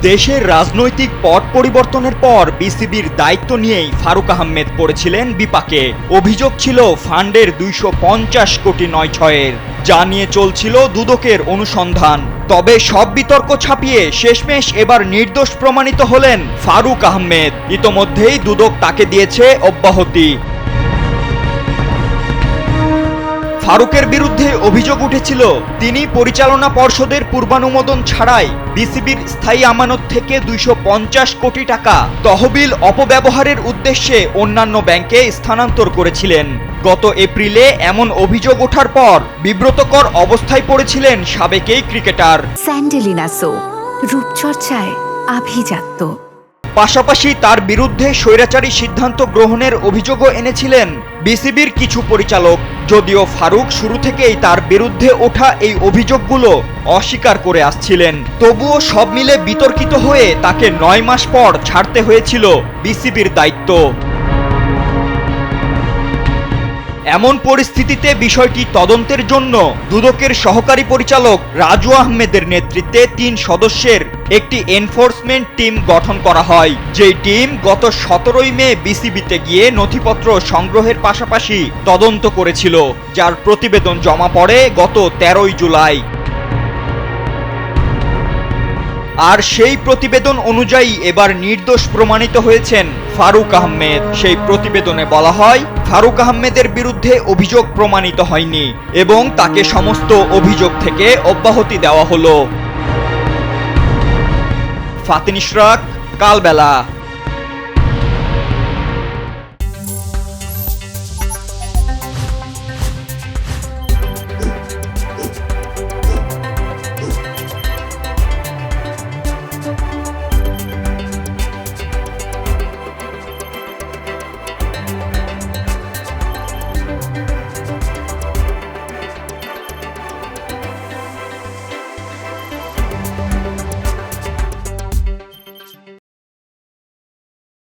দেশের রাজনৈতিক পট পরিবর্তনের পর বিসিবির দায়িত্ব নিয়েই ফারুক আহমেদ পড়েছিলেন বিপাকে। অভিযোগ ছিল ফান্ডের 250 কোটি ৯/6-এর, যা নিয়ে চলছিল দুদকের অনুসন্ধান। তবে সব বিতর্ক ছাপিয়ে শেষমেশ এবার নির্দোষ প্রমাণিত হলেন ফারুক আহমেদ। ইতোমধ্যেই দুদক তাকে দিয়েছে অব্যাহতি। ফারুকের বিরুদ্ধে অভিযোগ উঠেছিল তিনি পরিচালনা পর্ষদের পূর্বানুমোদন ছাড়াই বিসিবির স্থায়ী আমানত থেকে 250 কোটি টাকা তহবিল অপব্যবহারের উদ্দেশ্যে অন্যান্য ব্যাংকে স্থানান্তর করেছিলেন। গত এপ্রিলে এমন অভিযোগ ওঠার পর বিব্রতকর অবস্থায় পড়েছিলেন সাবেক এই ক্রিকেটার। স্যান্ডেলিনা সো, রূপচর্চায় আভিজাত্য। পাশাপাশি তার বিরুদ্ধে স্বৈরাচারী সিদ্ধান্ত গ্রহণের অভিযোগও এনেছিলেন বিসিবির কিছু পরিচালক। যদিও ফারুক শুরু থেকেই তার বিরুদ্ধে ওঠা এই অভিযোগগুলো অস্বীকার করে আসছিলেন, তবুও সব মিলে বিতর্কিত হয়ে তাকে 9 মাস পর ছাড়তে হয়েছিল বিসিবির দায়িত্ব। এমন পরিস্থিতিতে বিষয়টি তদন্তের জন্য দুদকের সহকারী পরিচালক রাজু আহমেদের নেতৃত্বে 3 সদস্যের একটি এনফোর্সমেন্ট টিম গঠন করা হয়। যেই টিম গত 17 মে বিসিবিতে গিয়ে নথিপত্র সংগ্রহের পাশাপাশি তদন্ত করেছিল, যার প্রতিবেদন জমা পড়ে গত 13 জুলাই। আর সেই প্রতিবেদন অনুযায়ী এবার নির্দোষ প্রমাণিত হয়েছেন ফারুক আহমেদ। সেই প্রতিবেদনে বলা হয়, ফারুক আহমেদের বিরুদ্ধে অভিযোগ প্রমাণিত হয়নি এবং তাকে সমস্ত অভিযোগ থেকে অব্যাহতি দেওয়া হলো। ফাতিন ইশরাক, কালবেলা।